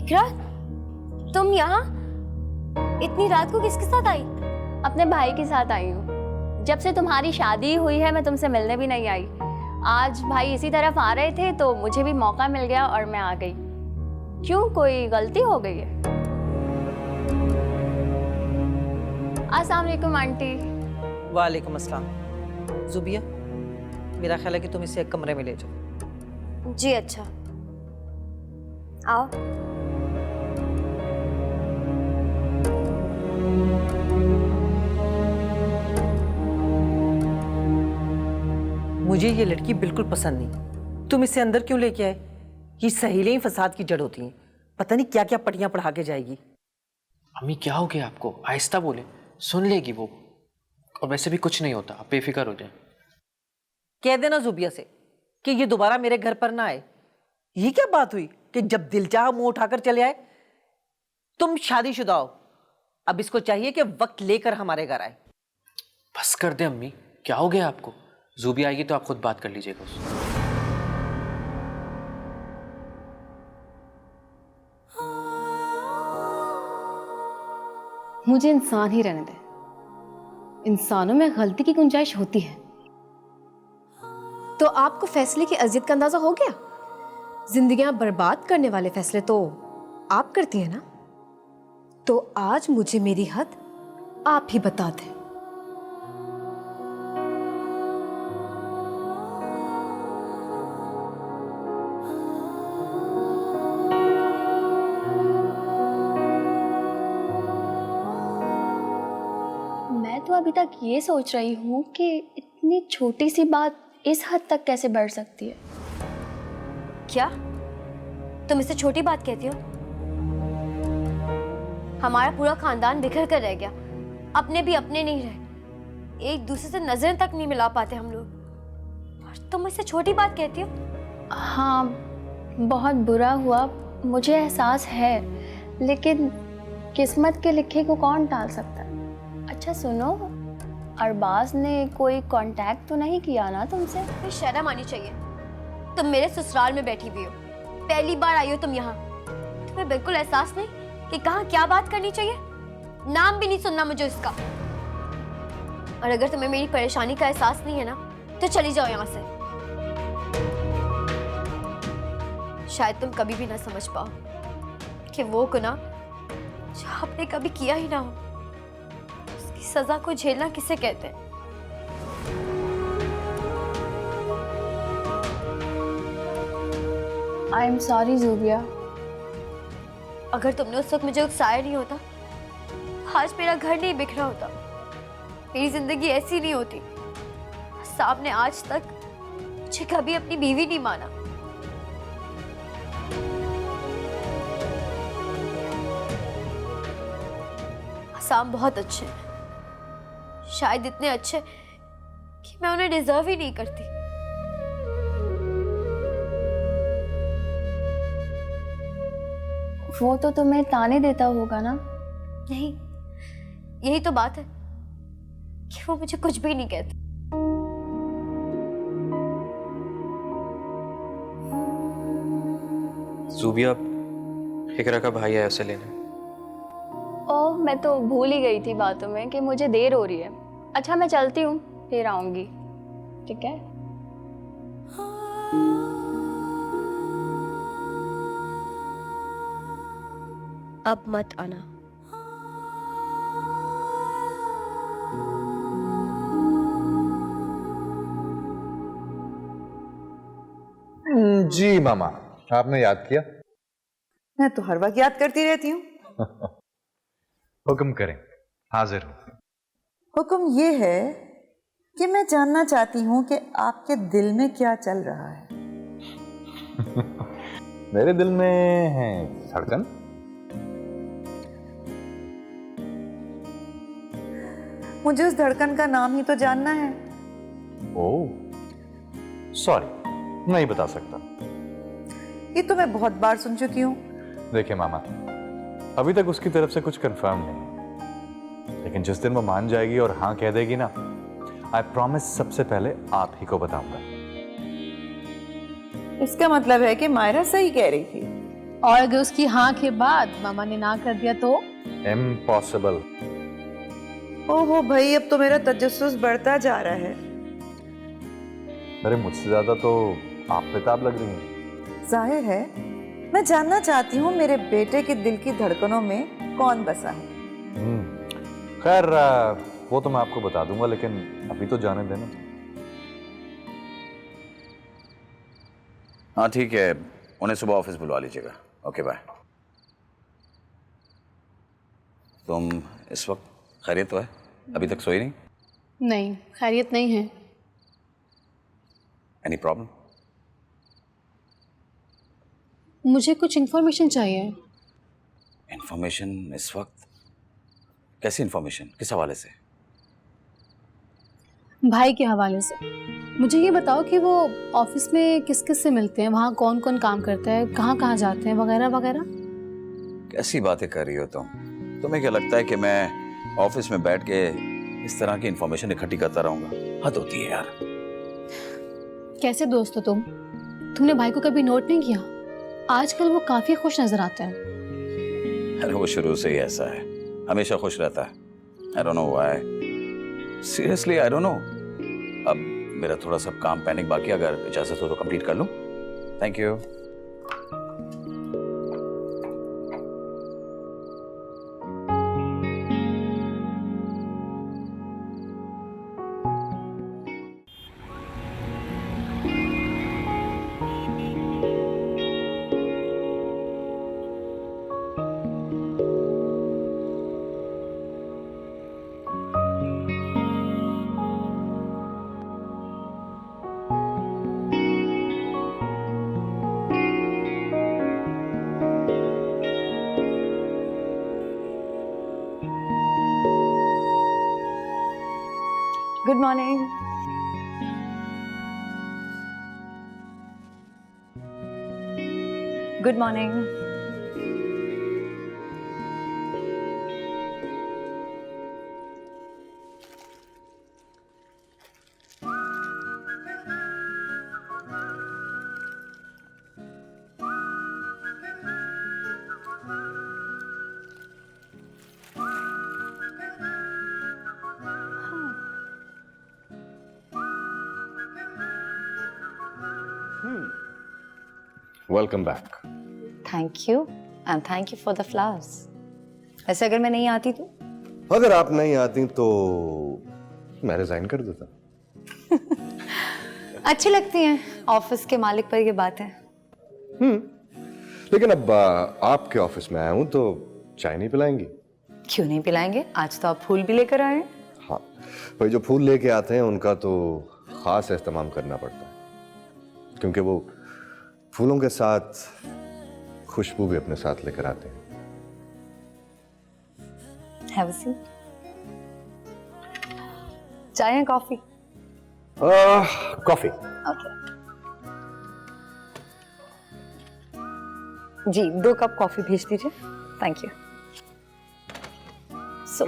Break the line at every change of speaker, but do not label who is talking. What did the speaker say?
इकरा, तुम यहाँ इतनी रात को किसके साथ आई?
अपने भाई के साथ आई हूँ। जब से तुम्हारी शादी हुई है मैं तुमसे मिलने भी नहीं आई। आज भाई इसी तरफ आ रहे थे तो मुझे भी मौका मिल गया और मैं आ गई। क्यों, कोई गलती हो गई है? अस्सलाम वालेकुम आंटी।
वालेकुम अस्सलाम। जुबिया, मेरा ख्याल है कि तुम इसे एक कमरे में ले जाओ।
जी अच्छा, आओ।
मुझे ये लड़की बिल्कुल पसंद नहीं। तुम इसे अंदर क्यों लेके आए? ये सहेलियां ही फसाद की जड़ होती हैं। पता नहीं क्या क्या पटियां पढ़ा के जाएगी।
अम्मी क्या हो गया आपको? आहिस्ता बोले, सुन लेगी वो। और वैसे भी कुछ नहीं होता, आप बेफिक्र हो जाए।
कह देना जुबिया से कि ये दोबारा मेरे घर पर ना आए। ये क्या बात हुई कि जब दिल चाहा मुंह उठाकर चले आए? तुम शादीशुदा हो, अब इसको चाहिए कि वक्त लेकर हमारे घर आए।
बस कर दे अम्मी, क्या हो गया आपको? जूबी आएगी तो आप खुद बात कर लीजिएगा उससे।
मुझे इंसान ही रहने दे। इंसानों में गलती की गुंजाइश होती है।
तो आपको फैसले की अजियत का अंदाजा हो गया? जिंदगियां बर्बाद करने वाले फैसले तो आप करती हैं ना? तो आज मुझे मेरी हद आप ही बता दें।
मैं तो अभी तक ये सोच रही हूँ कि इतनी छोटी सी बात इस हद तक कैसे बढ़ सकती है।
क्या तुम इसे छोटी बात कहती हो? हमारा पूरा खानदान बिखर कर रह गया, अपने भी अपने नहीं रहे, एक दूसरे से नजरें तक नहीं मिला पाते हम लोग, और तुम इसे छोटी बात कहती हो?
हाँ, बहुत बुरा हुआ, मुझे एहसास है, लेकिन किस्मत के लिखे को कौन टाल सकता है। अच्छा सुनो, अरबाज ने कोई कांटेक्ट तो नहीं किया ना तुमसे?
तुम्हें शर्म आनी चाहिए। तुम मेरे ससुराल में बैठी हुई हो, पहली बार आई हो तुम यहाँ। तुम्हें बिल्कुल एहसास नहीं कि कहाँ क्या बात करनी चाहिए? नाम भी नहीं सुनना मुझे इसका। और अगर तुम्हें मेरी परेशानी का एहसास नहीं है ना, तो चली जाओ यहाँ से। शायद तुम कभी भी ना समझ पाओ कि वो गुनाह जो आपने कभी किया ही ना हो, उसकी सजा को झेलना किसे कहते हैं।
I am sorry Zubia.
अगर तुमने उस वक्त मुझे उकसाया नहीं होता, आज मेरा घर नहीं बिखरा होता, मेरी जिंदगी ऐसी नहीं होती। साहब ने आज तक मुझे कभी अपनी बीवी नहीं माना। साहब बहुत अच्छे हैं, शायद इतने अच्छे कि मैं उन्हें डिजर्व ही नहीं करती।
वो तो तुम्हें ताने देता होगा ना?
नहीं, यही तो बात है कि वो मुझे कुछ भी नहीं कहते।
जूबिया, इकरा का भाई आया उसे लेने।
ओह, मैं तो भूल ही गई थी बातों में कि मुझे देर हो रही है। अच्छा मैं चलती हूँ, फिर आऊंगी, ठीक है?
अब मत आना।
जी मामा, आपने याद किया?
मैं तो हर वक्त याद करती रहती हूँ।
हुक्म करें, हाजिर हूं।
हुक्म ये है कि मैं जानना चाहती हूँ कि आपके दिल में क्या चल रहा है।
मेरे दिल में है धड़कन।
मुझे उस धड़कन का नाम ही तो जानना है।
ओह, सॉरी, नहीं बता सकता।
ये तो मैं बहुत बार सुन चुकी हूँ।
देखिए मामा, अभी तक उसकी तरफ से कुछ कंफर्म नहीं, लेकिन जिस दिन वो मान जाएगी और हाँ कह देगी ना, आई प्रॉमिस सबसे पहले आप ही को बताऊंगा।
इसका मतलब है कि मायरा सही कह रही थी।
और अगर उसकी हाँ के बाद मामा ने ना कर दिया तो?
इम्पॉसिबल।
ओहो भाई, अब तो मेरा तजस्सुस बढ़ता जा रहा है।
अरे मुझसे ज्यादा तो आप बेताब लग रही हैं।
जाहिर है मैं जानना चाहती हूँ मेरे बेटे के दिल की धड़कनों में कौन बसा है।
खैर वो तो मैं आपको बता दूंगा, लेकिन अभी तो जाने देना।
हाँ ठीक है, उन्हें सुबह ऑफिस बुलवा लीजिएगा। Okay bye. तुम इस वक्त खैरियत तो है? अभी तक सोई नहीं?
नहीं, खैरियत नहीं है।
Any problem?
मुझे कुछ इन्फॉर्मेशन चाहिए।
इंफॉर्मेशन इस वक्त? कैसी इंफॉर्मेशन, किस हवाले से?
भाई के हवाले से। मुझे ये बताओ कि वो ऑफिस में किस किस से मिलते हैं, वहाँ कौन कौन काम करता है, कहाँ कहाँ जाते हैं, वगैरह वगैरह।
कैसी बातें कर रही हो तुम? तुम्हें क्या लगता है कि मैं ऑफिस में बैठ के इस तरह की इंफॉर्मेशन इकट्ठी करता रहूंगा? हद होती है यार।
कैसे दोस्त हो तुम? तुमने भाई को कभी नोट नहीं किया? आजकल वो काफी खुश नजर आते हैं।
अरे वो शुरू से ही ऐसा है, हमेशा खुश रहता है। I don't know why. Seriously I don't know. अब मेरा थोड़ा सा काम पेंडिंग बाकी, अगर इजाजत हो तो कंप्लीट कर लूं। Thank you.
Good morning. Good morning.
Welcome back.
Thank you and thank you for the flowers. वैसे अगर मैं नहीं आती तो?
अगर आप नहीं आती तो मैं रिजाइन कर देता।
अच्छी लगती हैं ऑफिस के मालिक पर ये बातें।
लेकिन अब आपके ऑफिस में आया हूं तो चाय नहीं पिलाएंगी?
क्यों नहीं पिलाएंगे? आज तो आप फूल भी लेकर आए हैं।
हाँ भाई, जो फूल लेके आते हैं उनका तो खास एहतमाम करना पड़ता है, क्योंकि वो फूलों के साथ खुशबू भी अपने साथ लेकर आते हैं।
Have a seat. चाय या कॉफी?
कॉफी।
ओके जी, 2 कप कॉफी भेज दीजिए। Thank you. सो